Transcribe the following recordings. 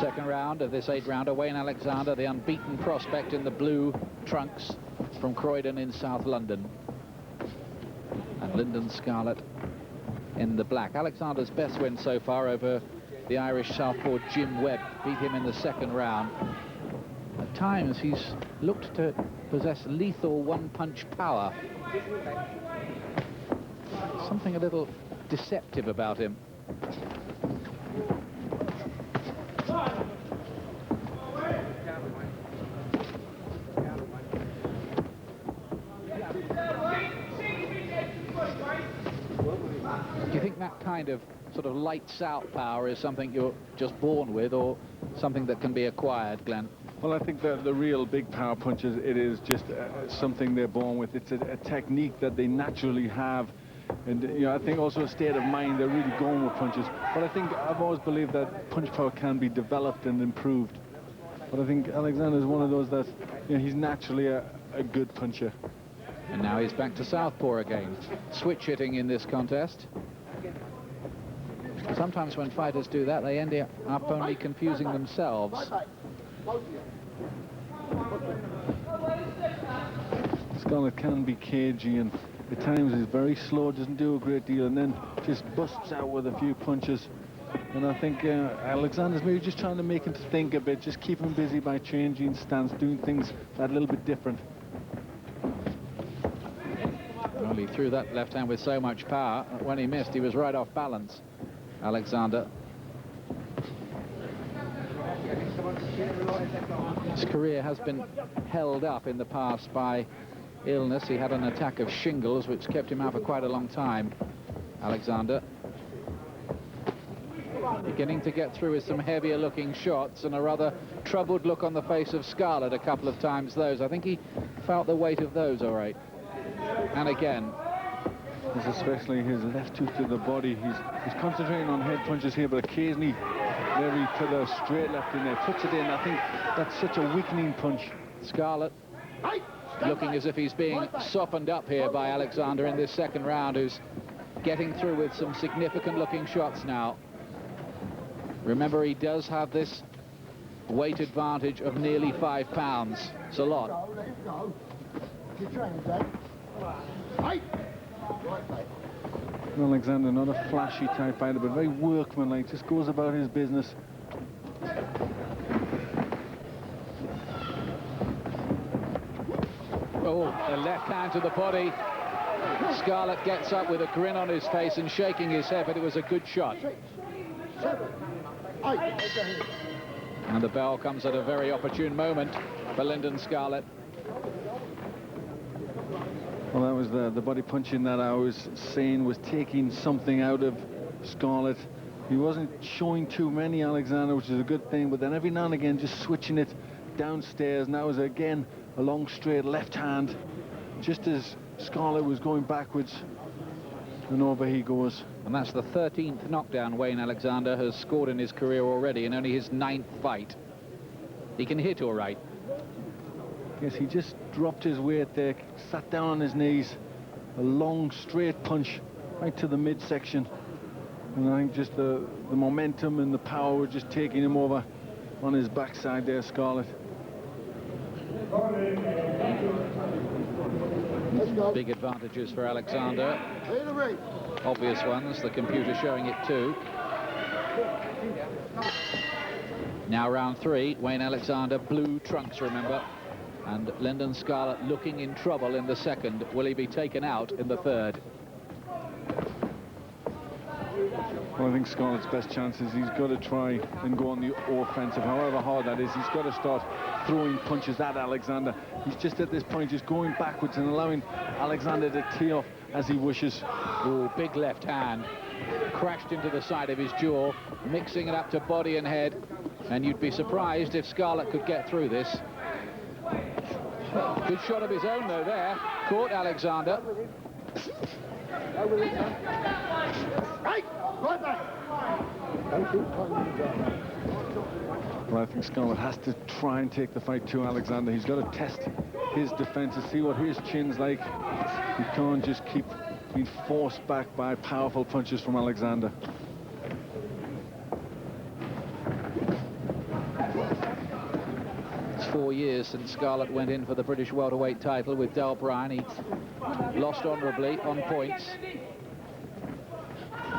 Second round of this 8-rounder. Wayne Alexander, the unbeaten prospect in the blue trunks from Croydon in South London. And Lyndon Scarlett in the black. Alexander's best win so far over the Irish southpaw Jim Webb. Beat him in the second round. At times he's looked to possess lethal one-punch power. Something a little deceptive about him. Do you think that kind of sort of lights out power is something you're just born with, or something that can be acquired, Glenn? Well, I think that the real big power punches, it is just something they're born with. It's a technique that they naturally have. And, you know, I think also a state of mind, they're really going with punches. But I think I've always believed that punch power can be developed and improved. But I think Alexander is one of those that, you know, he's naturally a good puncher. And now he's back to southpaw again. Switch hitting in this contest. Sometimes when fighters do that, they end up only confusing themselves. Scarlett can be cagey and at times is very slow, doesn't do a great deal, and then just busts out with a few punches. And I think Alexander's maybe just trying to make him think a bit, just keep him busy by changing stance, doing things that a little bit different. Well, he threw that left hand with so much power. When he missed, he was right off balance, Alexander. His career has been held up in the past by illness. He had an attack of shingles which kept him out for quite a long time, Alexander. Beginning to get through with some heavier looking shots, and a rather troubled look on the face of Scarlett a couple of times. Those, I think he felt the weight of those all right. And again, especially his left tooth to the body. He's concentrating on head punches here, but occasionally there he put a straight left in there, puts it in. I think that's such a weakening punch. Scarlett looking as if he's being softened up here by Alexander in this second round, who's getting through with some significant looking shots now. Remember, he does have this weight advantage of nearly 5 pounds. It's a lot. Alexander, not a flashy type fighter, but very workmanlike, just goes about his business. Oh, a left hand to the body. Scarlett gets up with a grin on his face and shaking his head, but it was a good shot. And the bell comes at a very opportune moment for Lyndon Scarlett. Well, that was the body punching that I was saying was taking something out of Scarlett. He wasn't showing too many, Alexander, which is a good thing, but then every now and again just switching it downstairs. And that was again a long straight left hand, just as Scarlett was going backwards, and over he goes. And that's the 13th knockdown Wayne Alexander has scored in his career already, in only his 9th fight. He can hit all right. Yes, he just dropped his weight there, sat down on his knees. A long straight punch right to the midsection. And I think just the momentum and the power were just taking him over on his backside there, Scarlett. Big advantages for Alexander. Obvious ones, the computer showing it too. Now round 3, Wayne Alexander, blue trunks, remember. And Lyndon Scarlett looking in trouble in the second. Will he be taken out in the third? Well, I think Scarlett's best chance is he's got to try and go on the offensive, however hard that is. He's got to start throwing punches at Alexander. He's just at this point just going backwards and allowing Alexander to tee off as he wishes. Oh, big left hand. Crashed into the side of his jaw, mixing it up to body and head. And you'd be surprised if Scarlett could get through this. Good shot of his own, though, there. Caught Alexander. Well, I think Scarlett has to try and take the fight to Alexander. He's got to test his defense and see what his chin's like. He can't just keep being forced back by powerful punches from Alexander. 4 years since Scarlett went in for the British welterweight title with Dale Bryan. He lost honourably on points.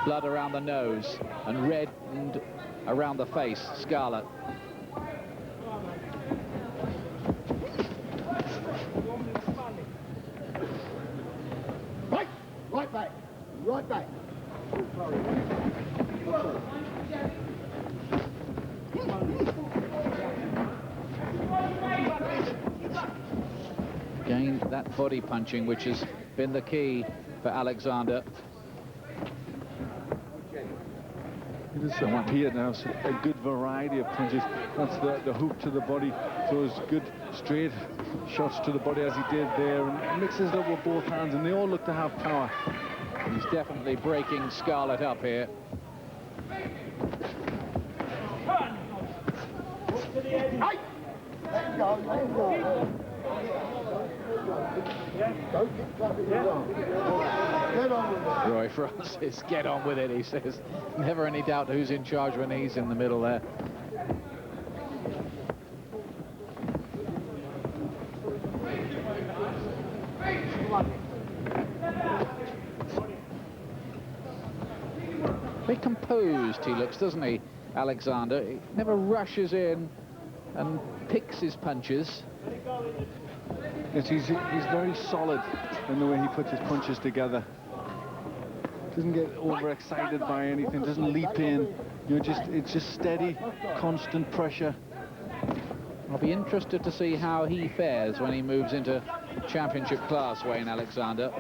Blood around the nose and red and around the face, Scarlett. Right back, right back. Again, that body punching, which has been the key for Alexander. It has appeared now a good variety of punches. That's the hook to the body, those good straight shots to the body as he did there, and mixes it up with both hands, and they all look to have power. He's definitely breaking Scarlett up here. Roy Francis, get on with it, he says. Never any doubt who's in charge when he's in the middle there. Very composed he looks, doesn't he, Alexander? He never rushes in and picks his punches. Yes, he's very solid in the way he puts his punches together. Doesn't get overexcited by anything, doesn't leap in. It's just steady, constant pressure. I'll be interested to see how he fares when he moves into championship class, Wayne Alexander.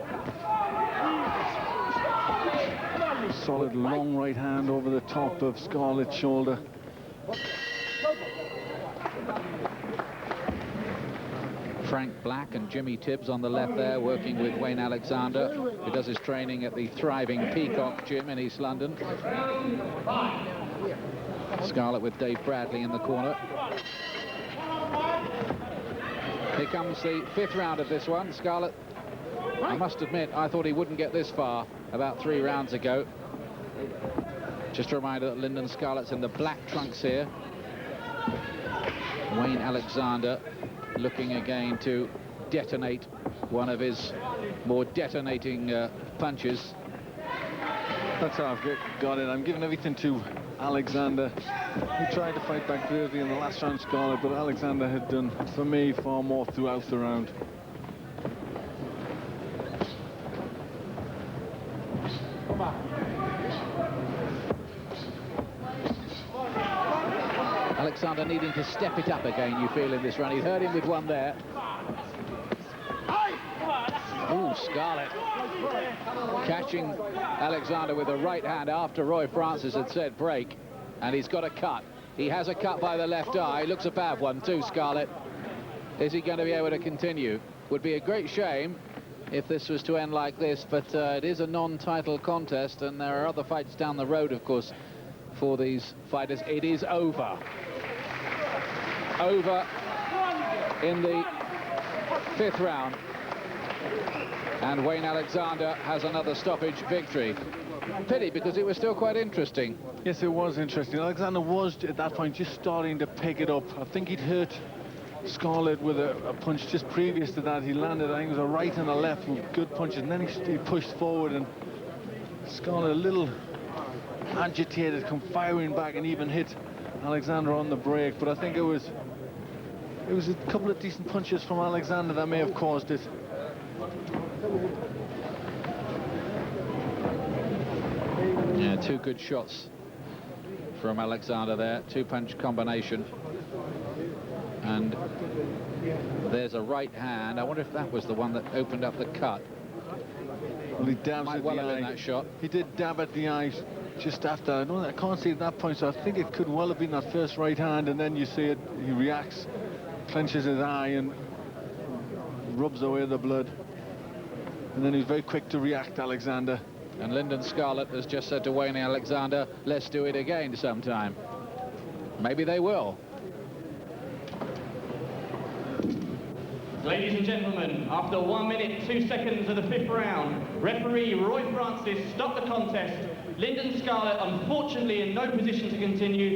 Solid long right hand over the top of Scarlett's shoulder. Frank Black and Jimmy Tibbs on the left there, working with Wayne Alexander, who does his training at the thriving Peacock Gym in East London. Scarlett with Dave Bradley in the corner. Here comes the 5th round of this one. Scarlett, I must admit, I thought he wouldn't get this far about 3 rounds ago. Just a reminder that Lyndon Scarlett's in the black trunks here. Wayne Alexander looking again to detonate one of his more detonating punches. That's how I've got it. I'm giving everything to Alexander. He tried to fight back bravely in the last round, Scarlett, but Alexander had done, for me, far more throughout the round. Alexander needing to step it up again, you feel, in this run. He's hurt him with one there. Ooh, Scarlett catching Alexander with a right hand after Roy Francis had said break, and he's got a cut. He has a cut by the left eye. Looks a bad one too, Scarlett. Is he going to be able to continue? Would be a great shame if this was to end like this, but it is a non-title contest, and there are other fights down the road, of course, for these fighters. It is over. Over in the 5th round. And Wayne Alexander has another stoppage victory. Pity, because it was still quite interesting. Yes, it was interesting. Alexander was, at that point, just starting to pick it up. I think he'd hurt Scarlett with a punch just previous to that. He landed, I think it was a right and a left with good punches, and then he pushed forward, and Scarlett a little agitated, come firing back, and even hit Alexander on the break. But I think it was a couple of decent punches from Alexander that may have caused it. Yeah, 2 good shots from Alexander there, 2-punch combination. And there's a right hand. I wonder if that was the one that opened up the cut. Well, he dabs Might at well the have been eye. that shot. He did dab at the eye just after. I can't see at that point, so I think it could well have been that first right hand, and then you see it, he reacts, clenches his eye and rubs away the blood. And then he's very quick to react, Alexander. And Lyndon Scarlett has just said to Wayne Alexander, let's do it again sometime. Maybe they will. Ladies and gentlemen, after 1 minute, 2 seconds of the 5th round, referee Roy Francis stopped the contest. Lyndon Scarlett, unfortunately in no position to continue.